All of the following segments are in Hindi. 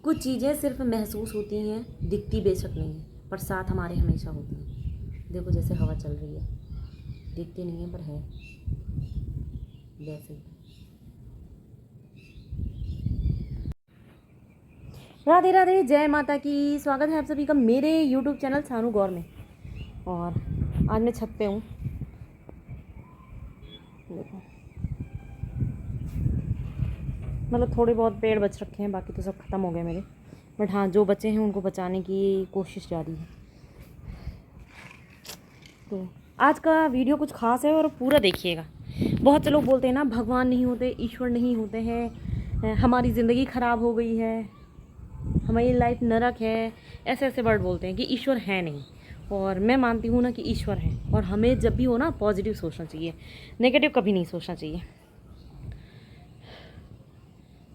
कुछ चीज़ें सिर्फ महसूस होती हैं, दिखती बेशक नहीं है, पर साथ हमारे हमेशा होती हैं। देखो जैसे हवा चल रही है, दिखती नहीं है पर है, वैसे ही। राधे राधे, जय माता की। स्वागत है आप सभी का मेरे YouTube चैनल सानू गौर में। और आज मैं छत पे हूँ। देखो मतलब थोड़े बहुत पेड़ बच रखे हैं, बाकी तो सब ख़त्म हो गए मेरे। बट हाँ, जो बचे हैं उनको बचाने की कोशिश जारी है। तो आज का वीडियो कुछ ख़ास है और पूरा देखिएगा। बहुत से लोग बोलते हैं ना, भगवान नहीं होते, ईश्वर नहीं होते हैं, हमारी ज़िंदगी ख़राब हो गई है, हमारी लाइफ नरक है, ऐसे ऐसे वर्ड बोलते हैं कि ईश्वर है नहीं। और मैं मानती हूँ ना कि ईश्वर है, और हमें जब भी हो ना पॉजिटिव सोचना चाहिए, नेगेटिव कभी नहीं सोचना चाहिए।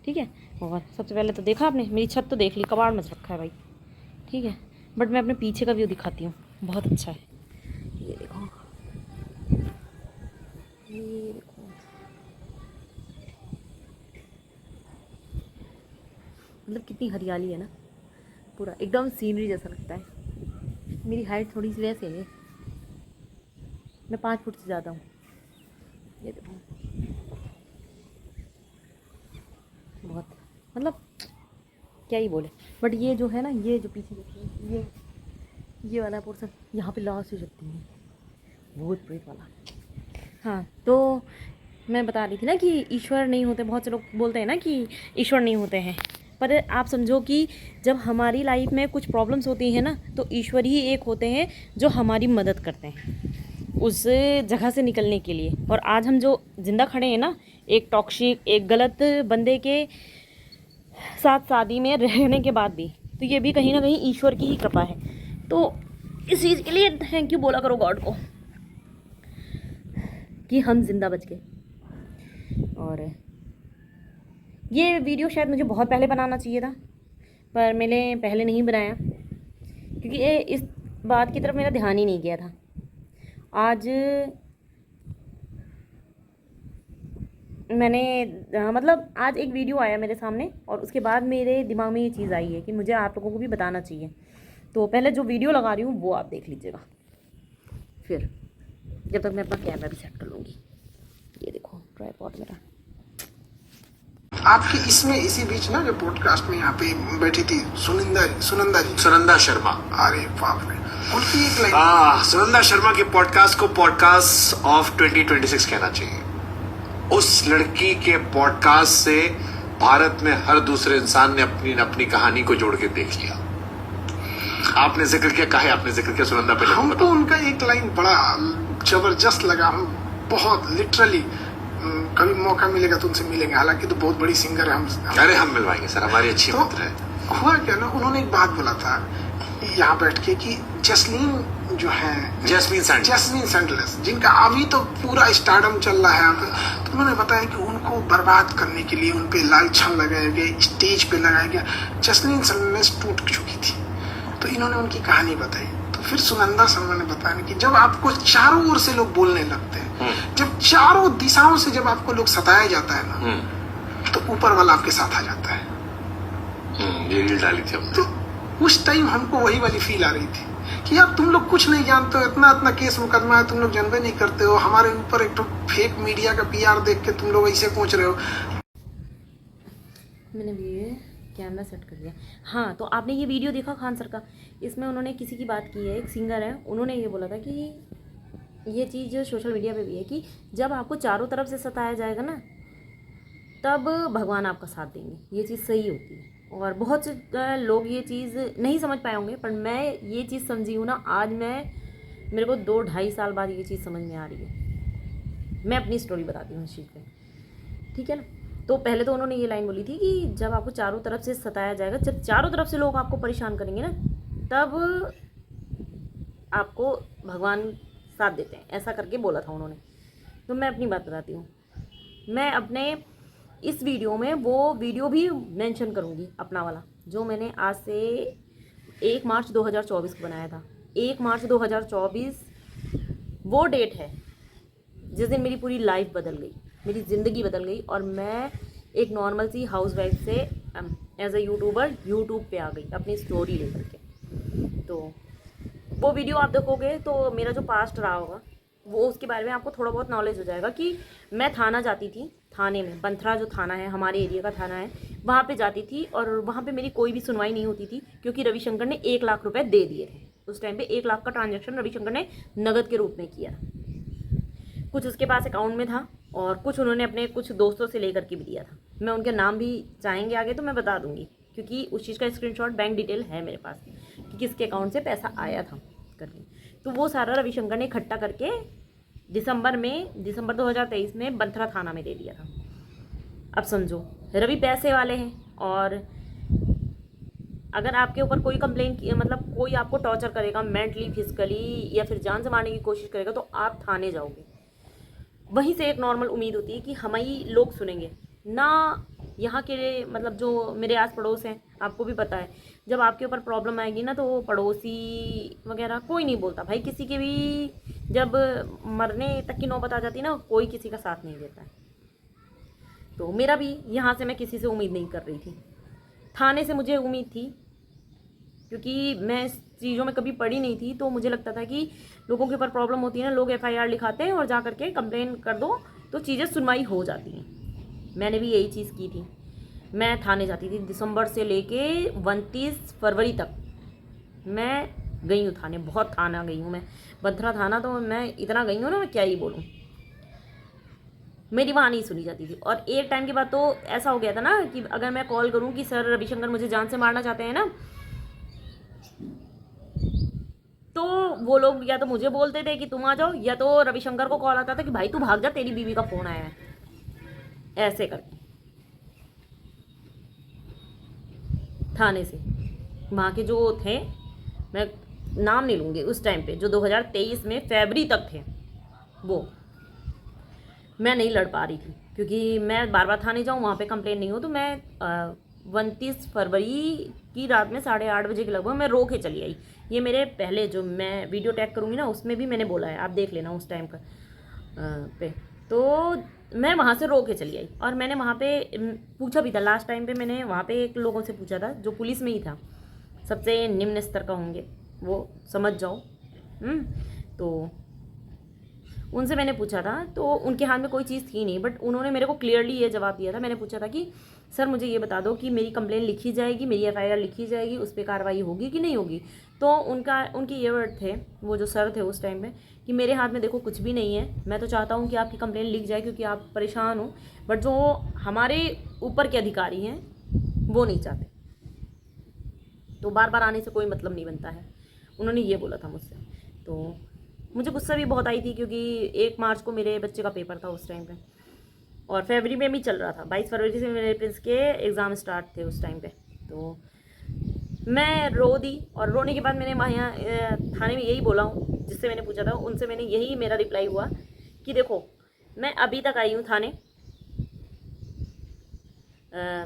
ठीक है। और सबसे पहले तो देखा आपने, मेरी छत तो देख ली, कबाड़ मच रखा है भाई। ठीक है, बट मैं अपने पीछे का व्यू दिखाती हूँ, बहुत अच्छा है। ये देखो, ये देखो, मतलब कितनी हरियाली है ना, पूरा एकदम सीनरी जैसा लगता है। मेरी हाइट थोड़ी सी वैसे है, मैं 5 फुट से ज़्यादा हूँ। ये देखो, बहुत मतलब क्या ही बोले। बट ये जो है ना, ये जो पीछे देखिए, ये वाला पोर्सन, यहाँ पे लाश हो सकती है, भूत प्रेत वाला। हाँ, तो मैं बता रही थी ना कि ईश्वर नहीं होते। बहुत से लोग बोलते हैं ना कि ईश्वर नहीं होते हैं, पर आप समझो कि जब हमारी लाइफ में कुछ प्रॉब्लम्स होती हैं ना, तो ईश्वर ही एक होते हैं जो हमारी मदद करते हैं उस जगह से निकलने के लिए। और आज हम जो ज़िंदा खड़े हैं ना, एक टॉक्सिक, एक गलत बंदे के साथ शादी में रहने के बाद भी, तो ये भी कहीं ना कहीं ईश्वर की ही कृपा है। तो इस चीज़ के लिए थैंक यू बोला करो गॉड को कि हम जिंदा बच गए। और ये वीडियो शायद मुझे बहुत पहले बनाना चाहिए था, पर मैंने पहले नहीं बनाया क्योंकि ये इस बात की तरफ मेरा ध्यान ही नहीं गया था। आज मैंने मतलब आज एक वीडियो आया मेरे सामने, और उसके बाद मेरे दिमाग में ये चीज़ आई है कि मुझे आप लोगों को भी बताना चाहिए। तो पहले जो वीडियो लगा रही हूँ वो आप देख लीजिएगा, फिर जब तक मैं अपना कैमरा भी सेट कर लूँगी। ये देखो ट्राइपॉड मेरा। आपकी इसमें इसी बीच ना जो पॉडकास्ट में यहाँ पे बैठी थी सुनंदा शर्मा, अरे बाप रे, उनकी एक लाइन, सुनंदा शर्मा के पॉडकास्ट को पॉडकास्ट ऑफ 2026 कहना चाहिए। उस लड़की के पॉडकास्ट से भारत में हर दूसरे इंसान ने अपनी कहानी को जोड़ के देख लिया। आपने जिक्र किया, काहे आपने जिक्र किया सुनंदा? पहले हमको उनका एक लाइन बड़ा जबरदस्त लगा, हम बहुत लिटरली कभी मौका मिलेगा तो उनसे मिलेंगे, हालांकि तो बहुत बड़ी सिंगर है। अरे हम मिलवाएंगे सर, हमारी अच्छी मित्र है। हुआ क्या ना, उन्होंने एक बात बोला था यहाँ बैठ के कि जैस्मीन जो है, जैस्मीन सैंडलर्स, जिनका अभी तो पूरा स्टारडम चल रहा है यहाँ पे, तो उन्होंने बताया कि उनको बर्बाद करने के लिए उन पे लालछन लगाया गया, स्टेज पे लगाया गया। जैस्मीन सैंडलर्स टूट चुकी थी, तो इन्होंने उनकी कहानी बताई। तो फिर सुनंदा शर्मा ने बताया कि जब आपको चारों ओर से लोग बोलने लगते हैं, जब चारों दिशाओं से जब आपको लोग सताया जाता है ना, तो ऊपर वाला आपके साथ आ जाता है। ये रील डाली थी हमने। तो उस टाइम हमको वही वाली फील आ रही थी कि यार तुम लोग कुछ नहीं जानते हो, इतना केस मुकदमा है, तुम लोग जानबे नहीं करते हो, हमारे ऊपर एक तो फेक मीडिया का पीआर देख के तुम लोग ऐसे पहुंच रहे हो। मैंने भी कैमरा सेट कर लिया। हाँ, तो आपने ये वीडियो देखा खान सर का, इसमें उन्होंने किसी की बात की है, एक सिंगर है, उन्होंने ये बोला था कि ये चीज़ सोशल मीडिया पे भी है कि जब आपको चारों तरफ से सताया जाएगा ना, तब भगवान आपका साथ देंगे। ये चीज़ सही होती है। और बहुत से लोग ये चीज़ नहीं समझ पाए होंगे, पर मैं ये चीज़ समझी हूँ ना। आज मेरे को 2-2.5 साल बाद ये चीज़ समझ में आ रही है। मैं अपनी स्टोरी बताती हूँ इस चीज़ पे, ठीक है ना। तो पहले तो उन्होंने ये लाइन बोली थी कि जब आपको चारों तरफ से सताया जाएगा, जब चारों तरफ से लोग आपको परेशान करेंगे ना, तब आपको भगवान साथ देते हैं, ऐसा करके बोला था उन्होंने। तो मैं अपनी बात बताती हूँ। मैं अपने इस वीडियो में वो वीडियो भी मेंशन करूँगी, अपना वाला, जो मैंने आज से 1 मार्च 2024 को बनाया था। 1 मार्च 2024 वो डेट है जिस दिन मेरी पूरी लाइफ बदल गई, मेरी ज़िंदगी बदल गई, और मैं एक नॉर्मल सी हाउसवाइफ से एज ए यूट्यूबर यूट्यूब पे आ गई अपनी स्टोरी लेकर के। तो वो वीडियो आप देखोगे तो मेरा जो पास्ट रहा होगा वो उसके बारे में आपको थोड़ा बहुत नॉलेज हो जाएगा कि मैं थाना जाती थी, थाने में बंथरा जो थाना है हमारे एरिया का थाना है, वहाँ पे जाती थी और वहाँ पे मेरी कोई भी सुनवाई नहीं होती थी क्योंकि रविशंकर ने 1 लाख रुपए दे दिए थे। उस टाइम पे 1 लाख का ट्रांजैक्शन रविशंकर ने नगद के रूप में किया। कुछ उसके पास अकाउंट में था और कुछ उन्होंने अपने कुछ दोस्तों से लेकर के भी दिया था। मैं उनके नाम भी चाहेंगे आगे तो मैं बता दूंगी क्योंकि उस चीज़ का स्क्रीनशॉट बैंक डिटेल है मेरे पास कि किसके अकाउंट से पैसा आया था करके। तो वो सारा रविशंकर ने इकट्ठा करके दिसंबर 2023 में बंथरा थाना में दे दिया था। अब समझो रवि पैसे वाले हैं और अगर आपके ऊपर कोई कंप्लेन मतलब कोई आपको टॉर्चर करेगा मेंटली फिजिकली या फिर जान से मारने की कोशिश करेगा तो आप थाने जाओगे। वहीं से एक नॉर्मल उम्मीद होती है कि हम ही लोग सुनेंगे ना। यहाँ के मतलब जो मेरे आस पड़ोस हैं आपको भी पता है जब आपके ऊपर प्रॉब्लम आएगी ना तो पड़ोसी वगैरह कोई नहीं बोलता भाई। किसी के भी जब मरने तक की नौबत आ जाती है ना कोई किसी का साथ नहीं देता है। तो मेरा भी यहाँ से मैं किसी से उम्मीद नहीं कर रही थी, थाने से मुझे उम्मीद थी क्योंकि मैं इस चीज़ों में कभी पढ़ी नहीं थी। तो मुझे लगता था कि लोगों के ऊपर प्रॉब्लम होती है ना, लोग FIR लिखाते हैं और जा करके कंप्लेन कर दो तो चीज़ें सुनवाई हो जाती हैं। मैंने भी यही चीज़ की थी। मैं थाने जाती थी दिसंबर से लेके 29 फरवरी तक मैं गई हूँ थाने। बहुत थाना गई हूँ मैं, बंथरा थाना तो मैं इतना गई हूँ ना मैं क्या ही बोलूँ। मेरी वहाँ नहीं सुनी जाती थी और एक टाइम के बाद तो ऐसा हो गया था ना कि अगर मैं कॉल करूँ कि सर रविशंकर मुझे जान से मारना चाहते हैं ना, तो वो लोग या तो मुझे बोलते थे कि तुम आ जाओ या तो रविशंकर को कॉल आता था कि भाई तू भाग जा तेरी बीवी का फ़ोन आया है, ऐसे करके थाने से। वहाँ के जो थे मैं नाम नहीं लूँगी उस टाइम पे जो 2023 में फरवरी तक थे वो मैं नहीं लड़ पा रही थी क्योंकि मैं बार बार थाने जाऊँ वहाँ पे कंप्लेन नहीं हो। तो मैं 29 फरवरी की रात में 8:30 बजे के लगभग मैं रो के चली आई। ये मेरे पहले जो मैं वीडियो टैग करूँगी ना उसमें भी मैंने बोला है, आप देख लेना उस टाइम का पे। तो मैं वहाँ से रो के चली आई और मैंने वहाँ पे पूछा भी था। लास्ट टाइम पे मैंने वहाँ पे एक लोगों से पूछा था जो पुलिस में ही था, सबसे निम्न स्तर का होंगे वो समझ जाओ। तो उनसे मैंने पूछा था तो उनके हाथ में कोई चीज़ थी नहीं, बट उन्होंने मेरे को क्लियरली ये जवाब दिया था। मैंने पूछा था कि सर मुझे ये बता दो कि मेरी कंप्लेन लिखी जाएगी, मेरी FIR लिखी जाएगी, उस पर कार्रवाई होगी कि नहीं होगी। तो उनके ये वर्ड थे, वो जो सर थे उस टाइम पे, कि मेरे हाथ में देखो कुछ भी नहीं है। मैं तो चाहता हूँ कि आपकी कंप्लेन लिख जाए क्योंकि आप परेशान हो, बट जो हमारे ऊपर के अधिकारी हैं वो नहीं चाहते, तो बार बार आने से कोई मतलब नहीं बनता है। उन्होंने ये बोला था मुझसे। तो मुझे गुस्सा भी बहुत आई थी क्योंकि 1 मार्च को मेरे बच्चे का पेपर था उस टाइम पे और फरवरी में भी चल रहा था। 22 फरवरी से मेरे प्रिंस के एग्ज़ाम स्टार्ट थे उस टाइम पे। तो मैं रो दी और रोने के बाद मैंने वहाँ थाने में यही बोला हूँ जिससे मैंने पूछा था उनसे, मैंने यही मेरा रिप्लाई हुआ कि देखो मैं अभी तक आई हूँ थाने,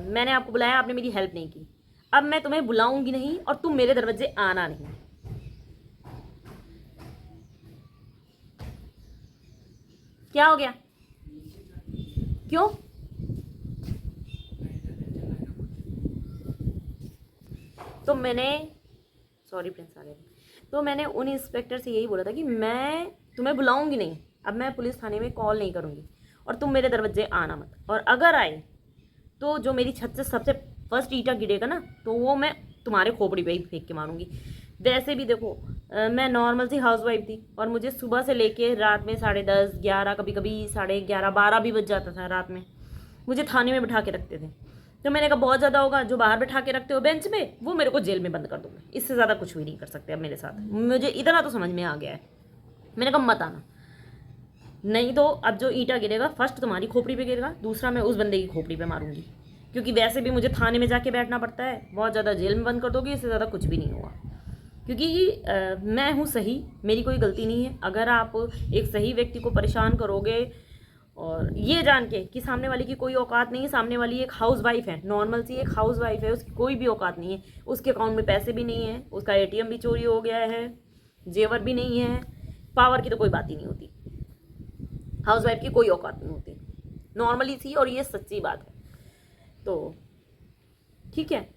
मैंने आपको बुलाया, आपने मेरी हेल्प नहीं की, अब मैं तुम्हें बुलाऊंगी नहीं और तुम मेरे दरवाजे आना नहीं। क्या हो गया? क्यों? तो मैंने सॉरी प्रिंस आ गया। तो मैंने उन इंस्पेक्टर से यही बोला था कि मैं तुम्हें बुलाऊंगी नहीं, अब मैं पुलिस थाने में कॉल नहीं करूंगी और तुम मेरे दरवाजे आना मत, और अगर आए तो जो मेरी छत से सबसे फर्स्ट ईंटा गिरेगा ना तो वो मैं तुम्हारे खोपड़ी पे ही फेंक के मारूंगी। वैसे भी देखो मैं नॉर्मल सी हाउसवाइफ थी और मुझे सुबह से लेके रात में 10:30 11 कभी कभी 11:30 12 भी बज जाता था रात में, मुझे थाने में बिठा के रखते थे। तो मैंने कहा बहुत ज़्यादा होगा, जो बाहर बिठा के रखते हो बेंच पे वो मेरे को जेल में बंद कर दोगे, इससे ज़्यादा कुछ भी नहीं कर सकते अब मेरे साथ। मुझे इतना तो समझ में आ गया है। मैंने कहा मत आना, नहीं तो अब जो ईंटा गिरेगा फर्स्ट तुम्हारी खोपड़ी पे गिरेगा, दूसरा मैं उस बंदे की खोपड़ी पे मारूंगी, क्योंकि वैसे भी मुझे थाने में जाके बैठना पड़ता है। बहुत ज़्यादा जेल में बंद कर दोगे, इससे ज़्यादा कुछ भी नहीं होगा, क्योंकि मैं हूँ सही, मेरी कोई गलती नहीं है। अगर आप एक सही व्यक्ति को परेशान करोगे और ये जान के कि सामने वाले की कोई औकात नहीं है, सामने वाली एक हाउस वाइफ है, नॉर्मल सी एक हाउस वाइफ है, उसकी कोई भी औकात नहीं है, उसके अकाउंट में पैसे भी नहीं है, उसका ATM भी चोरी हो गया है, जेवर भी नहीं है, पावर की तो कोई बात ही नहीं होती, हाउस वाइफ की कोई औकात नहीं होती, नॉर्मली सी, और ये सच्ची बात है। तो ठीक है।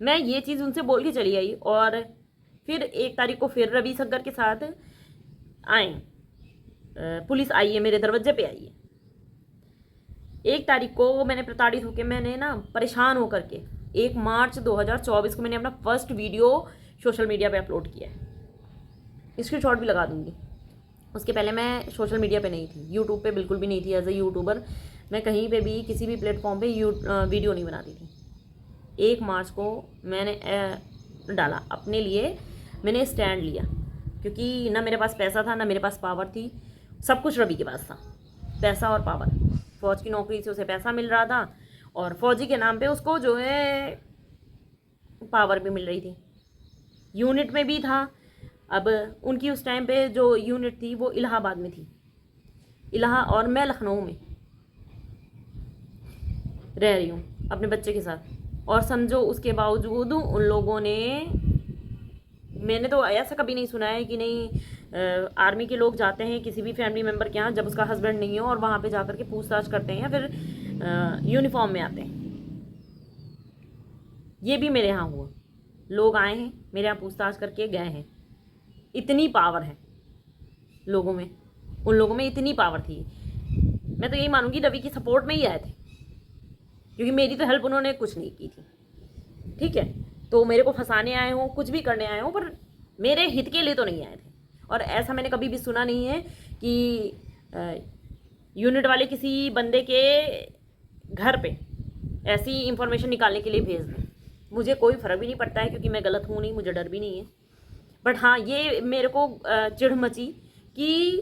मैं ये चीज़ उनसे बोल के चली आई और फिर 1 तारीख को फिर रवि शंकर के साथ आए, पुलिस आई है, मेरे दरवाजे पे आई है। 1 तारीख को मैंने प्रताड़ित होकर, मैंने ना परेशान होकर के 1 मार्च 2024 को मैंने अपना फर्स्ट वीडियो सोशल मीडिया पे अपलोड किया है, स्क्रीनशॉट भी लगा दूंगी। उसके पहले मैं सोशल मीडिया पे नहीं थी, यूट्यूब पे बिल्कुल भी नहीं थी। एज ए यूट्यूबर मैं कहीं पे भी किसी भी प्लेटफॉर्म पे वीडियो नहीं बनाती थी। 1 मार्च को मैंने डाला अपने लिए, मैंने स्टैंड लिया, क्योंकि ना मेरे पास पैसा था ना मेरे पास पावर थी। सब कुछ रवि के पास था, पैसा और पावर। फौज की नौकरी से उसे पैसा मिल रहा था और फौजी के नाम पे उसको जो है पावर भी मिल रही थी। यूनिट में भी था। अब उनकी उस टाइम पे जो यूनिट थी वो इलाहाबाद में थी, और मैं लखनऊ में रह रही हूँ अपने बच्चे के साथ। और समझो उसके बावजूद उन लोगों ने, मैंने तो ऐसा कभी नहीं सुना है कि नहीं आर्मी के लोग जाते हैं किसी भी फैमिली मेम्बर के यहाँ जब उसका हस्बैंड नहीं हो और वहाँ पे जाकर के पूछताछ करते हैं या फिर यूनिफॉर्म में आते हैं। ये भी मेरे यहाँ हुआ, लोग आए हैं मेरे यहाँ पूछताछ करके गए हैं। इतनी पावर है लोगों में, उन लोगों में इतनी पावर थी। मैं तो यही मानूंगी रवि की सपोर्ट में ही आए थे, क्योंकि मेरी तो हेल्प उन्होंने कुछ नहीं की थी। ठीक है, तो मेरे को फंसाने आए हों, कुछ भी करने आए हों, पर मेरे हित के लिए तो नहीं आए थे। और ऐसा मैंने कभी भी सुना नहीं है कि यूनिट वाले किसी बंदे के घर पे ऐसी इंफॉर्मेशन निकालने के लिए भेज दें। मुझे कोई फ़र्क भी नहीं पड़ता है, क्योंकि मैं गलत हूँ नहीं, मुझे डर भी नहीं है। बट हाँ, ये मेरे को चिढ़ मची कि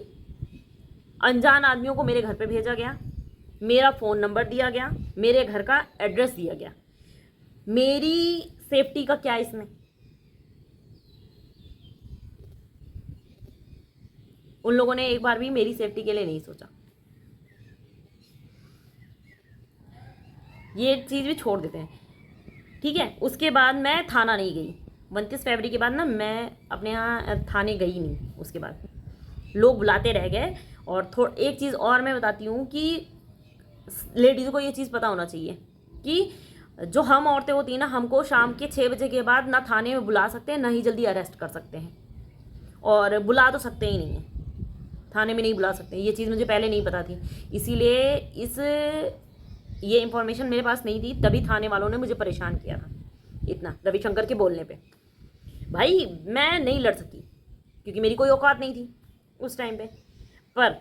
अनजान आदमियों को मेरे घर पे भेजा गया, मेरा फ़ोन नंबर दिया गया, मेरे घर का एड्रेस दिया गया। मेरी सेफ्टी का क्या इसमें? उन लोगों ने एक बार भी मेरी सेफ्टी के लिए नहीं सोचा। ये चीज़ भी छोड़ देते हैं। ठीक है, उसके बाद मैं थाना नहीं गई। 29 फरवरी के बाद ना मैं अपने यहाँ थाने गई नहीं। उसके बाद लोग बुलाते रह गए। और एक चीज़ और मैं बताती हूँ कि लेडीज़ को ये चीज़ पता होना चाहिए कि जो हम औरतें होती हैं ना, हमको शाम के 6 बजे के बाद ना थाने में बुला सकते हैं, ना ही जल्दी अरेस्ट कर सकते हैं। और बुला तो सकते ही नहीं है, थाने में नहीं बुला सकते। ये चीज़ मुझे पहले नहीं पता थी, इसीलिए ये इन्फॉर्मेशन मेरे पास नहीं थी। तभी थाने वालों ने मुझे परेशान किया था इतना, रविशंकर के बोलने पे। भाई मैं नहीं लड़ सकी क्योंकि मेरी कोई औकात नहीं थी उस टाइम पे। पर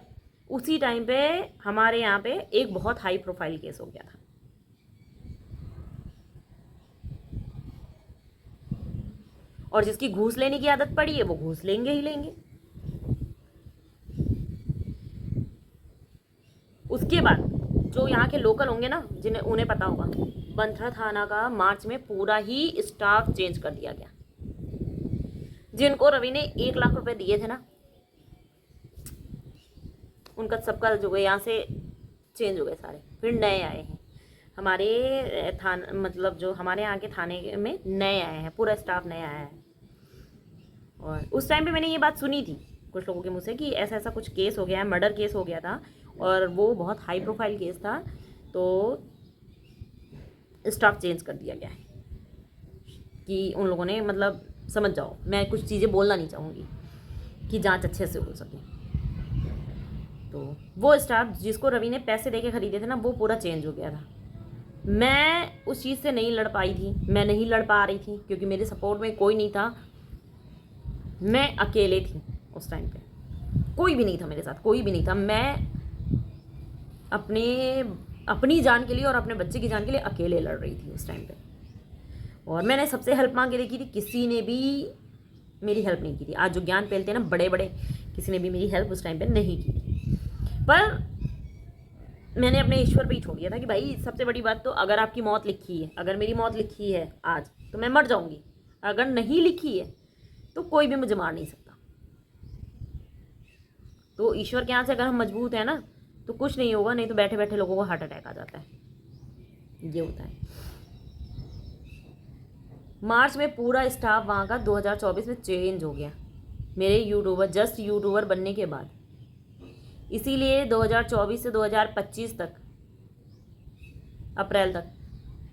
उसी टाइम पे हमारे यहाँ पे एक बहुत हाई प्रोफाइल केस हो गया था। और जिसकी घूस लेने की आदत पड़ी है वो घूस लेंगे ही लेंगे। उसके बाद जो यहाँ के लोकल होंगे ना, जिन्हें उन्हें पता होगा, बंथरा थाना का मार्च में पूरा ही स्टाफ चेंज कर दिया गया। जिनको रवि ने 1 लाख रुपए दिए थे ना, उनका सबका जो है यहाँ से चेंज हो गए सारे, फिर नए आए हैं। हमारे थाना, मतलब जो हमारे यहाँ के थाने में नए आए हैं, पूरा स्टाफ नया आया है। और उस टाइम पे मैंने ये बात सुनी थी कुछ लोगों के मुँह से कि ऐसा ऐसा कुछ केस हो गया है, मर्डर केस हो गया था और वो बहुत हाई प्रोफाइल केस था, तो स्टाफ चेंज कर दिया गया है। कि उन लोगों ने, मतलब समझ जाओ, मैं कुछ चीज़ें बोलना नहीं चाहूँगी कि जांच अच्छे से हो सके। तो वो स्टाफ जिसको रवि ने पैसे दे के ख़रीदे थे ना, वो पूरा चेंज हो गया था। मैं उस चीज़ से नहीं लड़ पाई थी, मैं नहीं लड़ पा रही थी क्योंकि मेरे सपोर्ट में कोई नहीं था। मैं अकेले थी उस टाइम पे, कोई भी नहीं था मेरे साथ, कोई भी नहीं था। मैं अपनी जान के लिए और अपने बच्चे की जान के लिए अकेले लड़ रही थी उस टाइम पे। और मैंने सबसे हेल्प मांग के देखी थी, किसी ने भी मेरी हेल्प नहीं की थी। आज जो ज्ञान फैलते हैं ना बड़े बड़े, किसी ने भी मेरी हेल्प उस टाइम पे नहीं की थी। पर मैंने अपने ईश्वर पे ही छोड़ दिया था कि भाई सबसे बड़ी बात तो, अगर आपकी मौत लिखी है, अगर मेरी मौत लिखी है आज, तो मैं मर जाऊंगी। अगर नहीं लिखी है तो कोई भी मुझे मार नहीं सकता। तो ईश्वर के यहाँ से अगर हम मजबूत हैं ना, तो कुछ नहीं होगा। नहीं तो बैठे बैठे लोगों को हार्ट अटैक आ जाता है, ये होता है। मार्च में पूरा स्टाफ वहाँ का 2024 में चेंज हो गया। मेरे यूट्यूबर, जस्ट यूट्यूबर बनने के बाद इसीलिए 2024 से 2025 तक, अप्रैल तक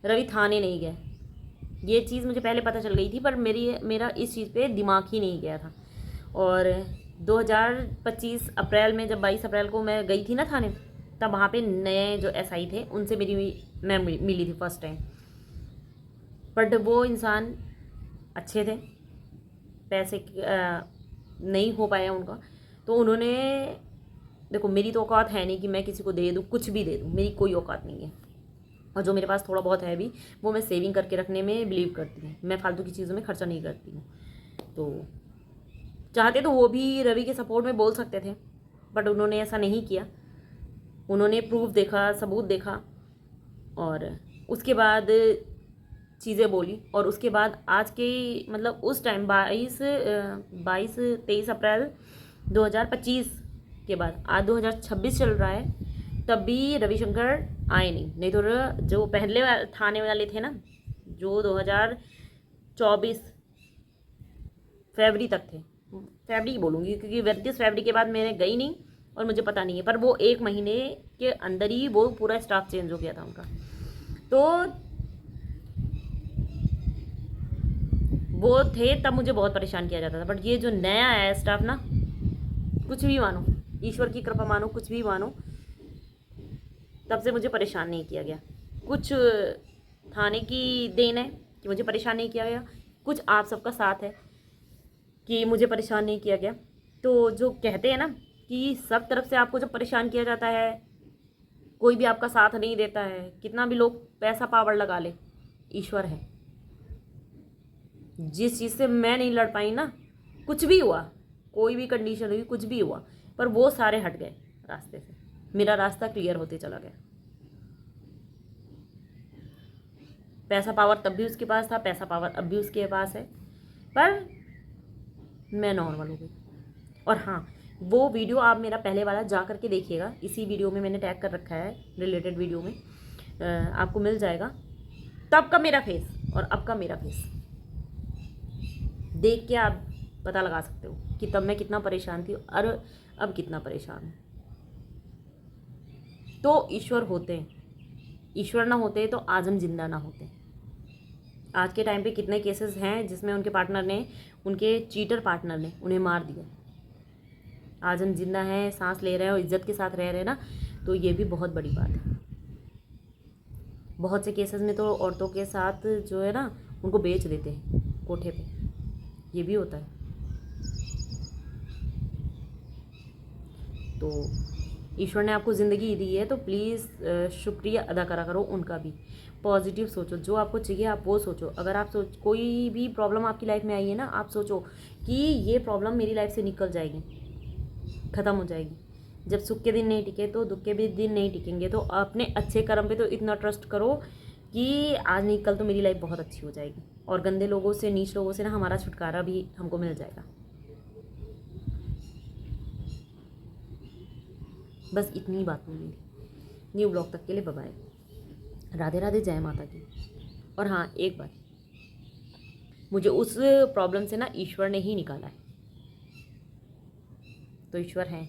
रवि थाने नहीं गए। ये चीज़ मुझे पहले पता चल गई थी, पर मेरा इस चीज़ पे दिमाग ही नहीं गया था। और 2025 अप्रैल में, जब 22 अप्रैल को मैं गई थी ना थाने, तब वहाँ पे नए जो एसआई थे उनसे मैं मिली थी फर्स्ट टाइम। बट वो इंसान अच्छे थे, पैसे नहीं हो पाया उनका, तो उन्होंने, देखो मेरी तो औकात है नहीं कि मैं किसी को दे दूँ, कुछ भी दे दूँ, मेरी कोई औकात नहीं है। और जो मेरे पास थोड़ा बहुत है भी, वो मैं सेविंग करके रखने में बिलीव करती हूँ। मैं फालतू की चीज़ों में खर्चा नहीं करती हूँ। तो चाहते तो वो भी रवि के सपोर्ट में बोल सकते थे, बट उन्होंने ऐसा नहीं किया। उन्होंने प्रूफ देखा, सबूत देखा, और उसके बाद चीज़ें बोली। और उसके बाद आज के, मतलब उस टाइम 23 अप्रैल 2025 के बाद, आज 2026 चल रहा है, तब भी रविशंकर आए नहीं तो जो पहले थाने वाले थे ना, जो 2024 फरवरी तक थे, फरवरी बोलूँगी क्योंकि 29 फरवरी के बाद मैंने गई नहीं और मुझे पता नहीं है, पर वो 1 महीने के अंदर ही वो पूरा स्टाफ चेंज हो गया था उनका। तो वो थे तब मुझे बहुत परेशान किया जाता था, बट ये जो नया है स्टाफ ना, कुछ भी मानो, ईश्वर की कृपा मानो, कुछ भी मानो, तब से मुझे परेशान नहीं किया गया। कुछ थाने की देन है कि मुझे परेशान नहीं किया गया, कुछ आप सबका साथ है कि मुझे परेशान नहीं किया गया। तो जो कहते हैं ना कि सब तरफ से आपको जब परेशान किया जाता है, कोई भी आपका साथ नहीं देता है, कितना भी लोग पैसा पावर लगा ले, ईश्वर है। जिस चीज़ से मैं नहीं लड़ पाई ना, कुछ भी हुआ, कोई भी कंडीशन हुई, कुछ भी हुआ, पर वो सारे हट गए रास्ते से, मेरा रास्ता क्लियर होते चला गया। पैसा पावर तब भी उसके पास था, पैसा पावर अब भी उसके पास है, पर मैं नॉर्मल हो गई। और हाँ, वो वीडियो आप मेरा पहले वाला जा करके देखिएगा, इसी वीडियो में मैंने टैग कर रखा है, रिलेटेड वीडियो में आपको मिल जाएगा। तब का मेरा फेस और अब का मेरा फेस देख के आप पता लगा सकते हो कि तब मैं कितना परेशान थी और अब कितना परेशान हूँ। तो ईश्वर होते हैं, ईश्वर ना होते तो आज हम जिंदा ना होते। आज के टाइम पे कितने केसेस हैं जिसमें उनके पार्टनर ने, उनके चीटर पार्टनर ने उन्हें मार दिया। आज हम जिंदा हैं, सांस ले रहे हैं और इज्जत के साथ रह रहे हैं ना, तो ये भी बहुत बड़ी बात है। बहुत से केसेस में तो औरतों के साथ जो है ना, उनको बेच देते हैं कोठे पे, ये भी होता है। तो ईश्वर ने आपको ज़िंदगी दी है, तो प्लीज़ शुक्रिया अदा करा करो उनका भी। पॉजिटिव सोचो, जो आपको चाहिए आप वो सोचो। अगर आप कोई भी प्रॉब्लम आपकी लाइफ में आई है ना, आप सोचो कि ये प्रॉब्लम मेरी लाइफ से निकल जाएगी, ख़त्म हो जाएगी। जब सुख के दिन नहीं टिके तो दुख के भी दिन नहीं टिकेंगे। तो अपने अच्छे कर्म पे तो इतना ट्रस्ट करो कि आज नहीं कल तो मेरी लाइफ बहुत अच्छी हो जाएगी, और गंदे लोगों से, नीच लोगों से ना हमारा छुटकारा भी हमको मिल जाएगा। बस इतनी बात हुई मेरी। न्यू ब्लॉग तक के लिए बाय बाय, राधे राधे, जय माता की। और हाँ, एक बात, मुझे उस प्रॉब्लम से ना ईश्वर ने ही निकाला है, तो ईश्वर है।